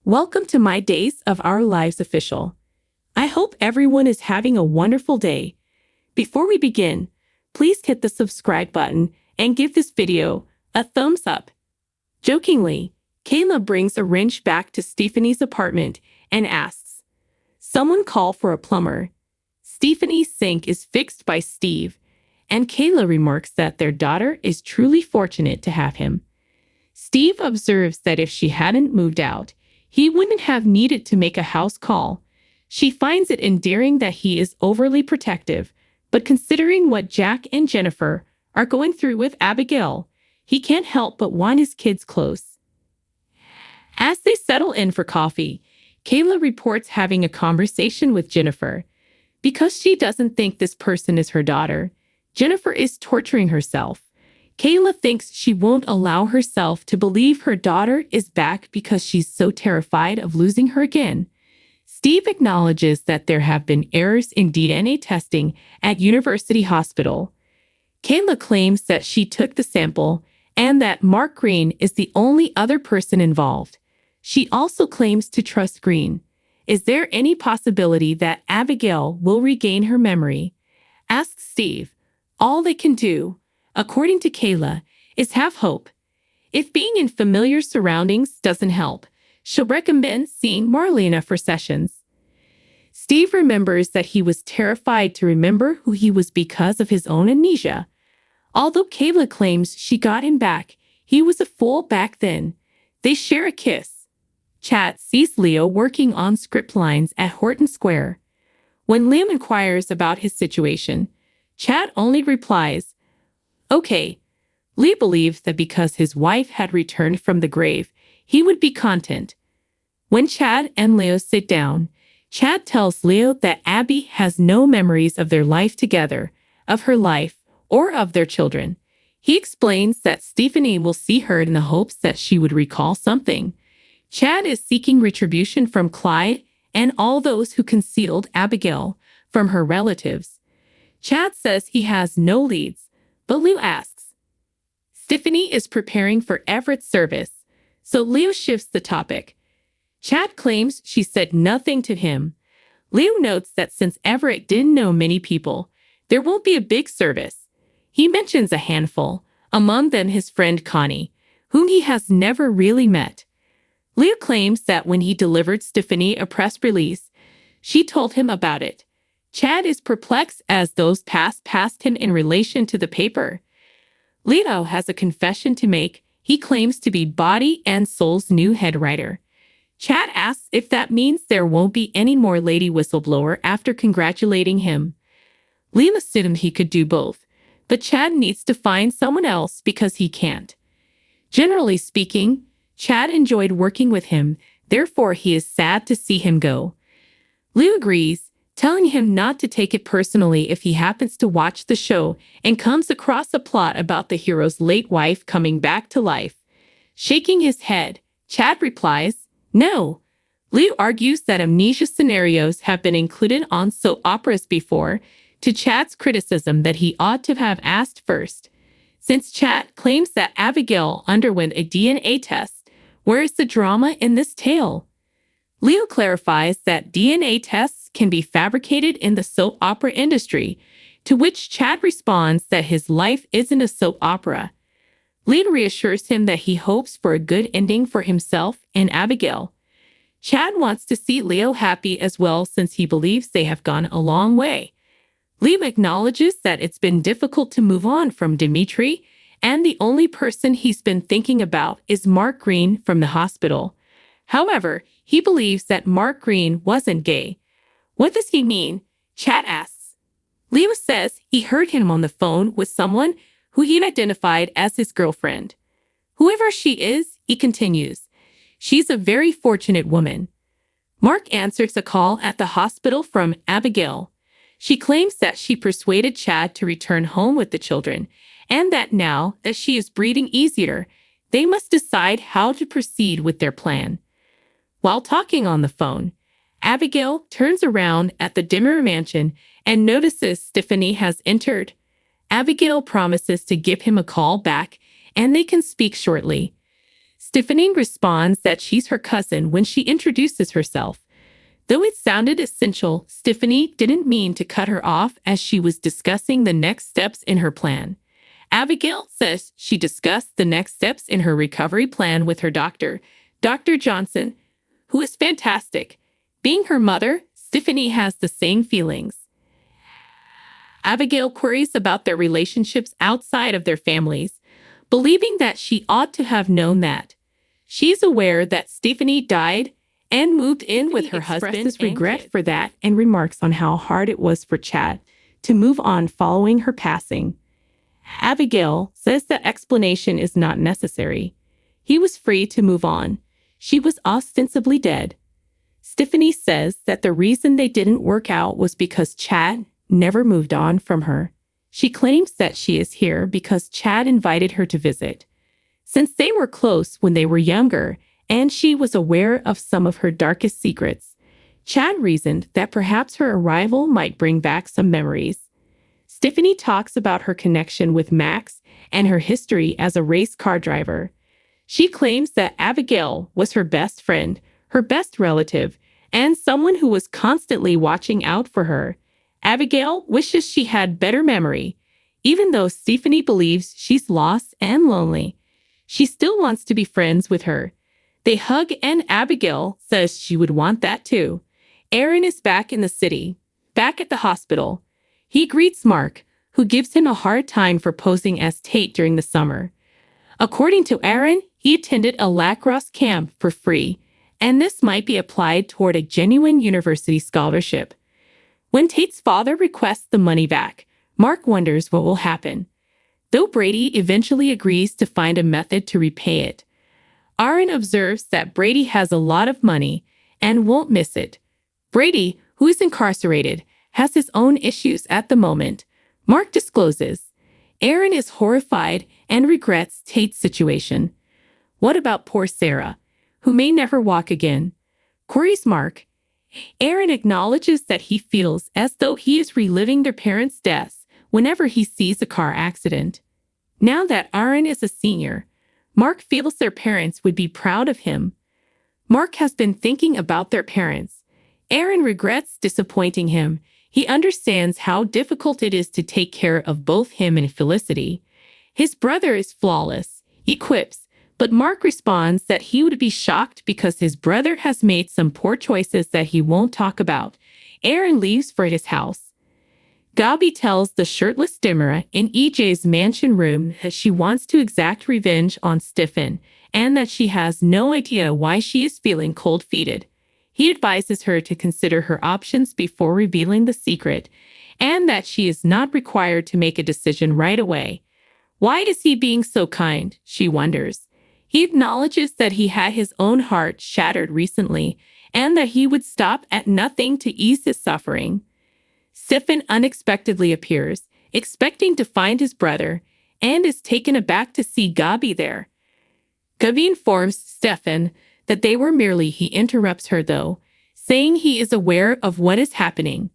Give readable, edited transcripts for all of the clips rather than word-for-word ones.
Welcome to My Days of Our Lives official. I hope everyone is having a wonderful day. Before we begin, please hit the subscribe button and give this video a thumbs up. Jokingly, Kayla brings a wrench back to Stephanie's apartment and asks, "Someone call for a plumber." Stephanie's sink is fixed by Steve, and Kayla remarks that their daughter is truly fortunate to have him. Steve observes that if she hadn't moved out, he wouldn't have needed to make a house call. She finds it endearing that he is overly protective, but considering what Jack and Jennifer are going through with Abigail, he can't help but want his kids close. As they settle in for coffee, Kayla reports having a conversation with Jennifer. Because she doesn't think this person is her daughter, Jennifer is torturing herself. Kayla thinks she won't allow herself to believe her daughter is back because she's so terrified of losing her again. Steve acknowledges that there have been errors in DNA testing at University Hospital. Kayla claims that she took the sample and that Mark Green is the only other person involved. She also claims to trust Green. Is there any possibility that Abigail will regain her memory? Asks Steve. All they can do, according to Kayla, is have hope. If being in familiar surroundings doesn't help, she'll recommend seeing Marlena for sessions. Steve remembers that he was terrified to remember who he was because of his own amnesia. Although Kayla claims she got him back, he was a fool back then. They share a kiss. Chad sees Leo working on script lines at Horton Square. When Liam inquires about his situation, Chad only replies, "Okay." Leo believes that because his wife had returned from the grave, he would be content. When Chad and Leo sit down, Chad tells Leo that Abby has no memories of their life together, of her life, or of their children. He explains that Stephanie will see her in the hopes that she would recall something. Chad is seeking retribution from Clyde and all those who concealed Abigail from her relatives. Chad says he has no leads, but Leo asks. Stephanie is preparing for Everett's service, so Leo shifts the topic. Chad claims she said nothing to him. Leo notes that since Everett didn't know many people, there won't be a big service. He mentions a handful, among them his friend Connie, whom he has never really met. Leo claims that when he delivered Stephanie a press release, she told him about it. Chad is perplexed as those passed past him in relation to the paper. Leo has a confession to make. He claims to be Body and Soul's new head writer. Chad asks if that means there won't be any more lady whistleblower after congratulating him. Leo assumed he could do both, but Chad needs to find someone else because he can't. Generally speaking, Chad enjoyed working with him, therefore he is sad to see him go. Leo agrees, telling him not to take it personally if he happens to watch the show and comes across a plot about the hero's late wife coming back to life. Shaking his head, Chad replies, "No." Leo argues that amnesia scenarios have been included on soap operas before, to Chad's criticism that he ought to have asked first. Since Chad claims that Abigail underwent a DNA test, where is the drama in this tale? Leo clarifies that DNA tests can be fabricated in the soap opera industry, to which Chad responds that his life isn't a soap opera. Leo reassures him that he hopes for a good ending for himself and Abigail. Chad wants to see Leo happy as well since he believes they have gone a long way. Leo acknowledges that it's been difficult to move on from Dimitri, and the only person he's been thinking about is Mark Green from the hospital. However, he believes that Mark Green wasn't gay. What does he mean? Chad asks. Leo says he heard him on the phone with someone who he'd identified as his girlfriend. Whoever she is, he continues, she's a very fortunate woman. Mark answers a call at the hospital from Abigail. She claims that she persuaded Chad to return home with the children, and that now that she is breathing easier, they must decide how to proceed with their plan. While talking on the phone, Abigail turns around at the Dimmer mansion and notices Stephanie has entered. Abigail promises to give him a call back, and they can speak shortly. Stephanie responds that she's her cousin when she introduces herself. Though it sounded essential, Stephanie didn't mean to cut her off as she was discussing the next steps in her plan. Abigail says she discussed the next steps in her recovery plan with her doctor, Dr. Johnson, who is fantastic. Being her mother, Stephanie has the same feelings. Abigail queries about their relationships outside of their families, believing that she ought to have known that. She's aware that Stephanie died and moved in with her husband. Expresses regret for that and remarks on how hard it was for Chad to move on following her passing. Abigail says that explanation is not necessary. He was free to move on. She was ostensibly dead. Stephanie says that the reason they didn't work out was because Chad never moved on from her. She claims that she is here because Chad invited her to visit. Since they were close when they were younger, and she was aware of some of her darkest secrets, Chad reasoned that perhaps her arrival might bring back some memories. Stephanie talks about her connection with Max and her history as a race car driver. She claims that Abigail was her best friend, her best relative, and someone who was constantly watching out for her. Abigail wishes she had better memory. Even though Stephanie believes she's lost and lonely, she still wants to be friends with her. They hug and Abigail says she would want that too. Aaron is back in the city, back at the hospital. He greets Mark, who gives him a hard time for posing as Tate during the summer. According to Aaron, he attended a lacrosse camp for free, and this might be applied toward a genuine university scholarship. When Tate's father requests the money back, Mark wonders what will happen. Though Brady eventually agrees to find a method to repay it, Aaron observes that Brady has a lot of money and won't miss it. Brady, who is incarcerated, has his own issues at the moment. Mark discloses. Aaron is horrified and regrets Tate's situation. What about poor Sarah, who may never walk again? Queries Mark. Aaron acknowledges that he feels as though he is reliving their parents' deaths whenever he sees a car accident. Now that Aaron is a senior, Mark feels their parents would be proud of him. Mark has been thinking about their parents. Aaron regrets disappointing him. He understands how difficult it is to take care of both him and Felicity. His brother is flawless, he quips, but Mark responds that he would be shocked because his brother has made some poor choices that he won't talk about. Aaron leaves for his house. Gabi tells the shirtless dimmer in EJ's mansion room that she wants to exact revenge on Stefan and that she has no idea why she is feeling cold-feeted. He advises her to consider her options before revealing the secret and that she is not required to make a decision right away. Why is he being so kind? She wonders. He acknowledges that he had his own heart shattered recently and that he would stop at nothing to ease his suffering. Stefan unexpectedly appears, expecting to find his brother, and is taken aback to see Gabi there. Gabi informs Stefan that they were merely. He interrupts her, though, saying he is aware of what is happening.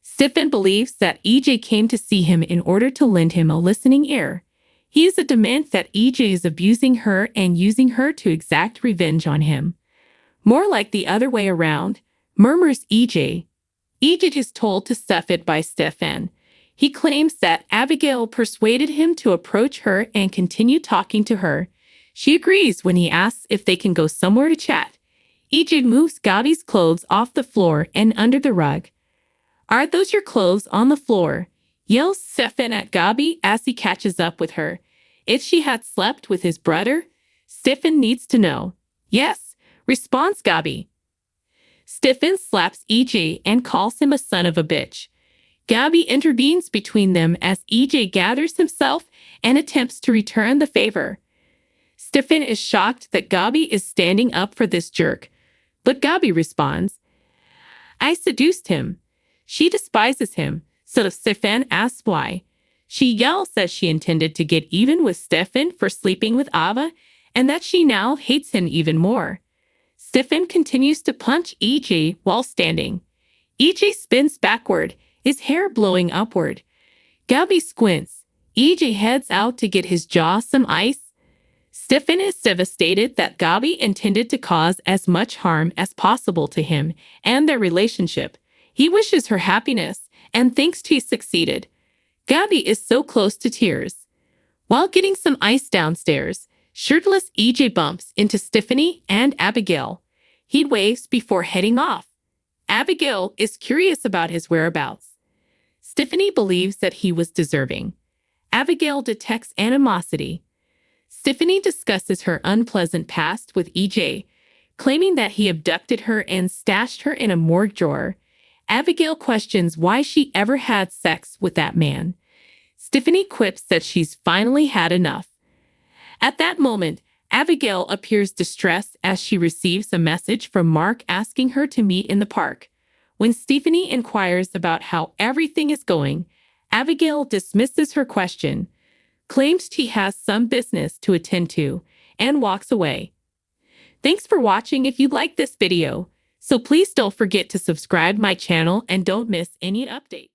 Stefan believes that EJ came to see him in order to lend him a listening ear. He is adamant that EJ is abusing her and using her to exact revenge on him. More like the other way around, murmurs EJ. EJ is told to stuff it by Stefan. He claims that Abigail persuaded him to approach her and continue talking to her. She agrees when he asks if they can go somewhere to chat. EJ moves Gabi's clothes off the floor and under the rug. "Are those your clothes on the floor?" yells Stefan at Gabi as he catches up with her. If she had slept with his brother, Stefan needs to know. "Yes," responds Gabi. Stefan slaps EJ and calls him a son of a bitch. Gabi intervenes between them as EJ gathers himself and attempts to return the favor. Stefan is shocked that Gabi is standing up for this jerk, but Gabi responds, "I seduced him." She despises him, so Stefan asks why. She yells that she intended to get even with Stefan for sleeping with Ava and that she now hates him even more. Stefan continues to punch EJ while standing. EJ spins backward, his hair blowing upward. Gabi squints. EJ heads out to get his jaw some ice. Stefan is devastated that Gabi intended to cause as much harm as possible to him and their relationship. He wishes her happiness and thinks she succeeded. Gabi is so close to tears. While getting some ice downstairs, shirtless EJ bumps into Stephanie and Abigail. He waves before heading off. Abigail is curious about his whereabouts. Stephanie believes that he was deserving. Abigail detects animosity. Stephanie discusses her unpleasant past with EJ, claiming that he abducted her and stashed her in a morgue drawer. Abigail questions why she ever had sex with that man. Stephanie quips that she's finally had enough. At that moment, Abigail appears distressed as she receives a message from Mark asking her to meet in the park. When Stephanie inquires about how everything is going, Abigail dismisses her question, claims she has some business to attend to, and walks away. Thanks for watching. If you like this video, so please don't forget to subscribe my channel and don't miss any update.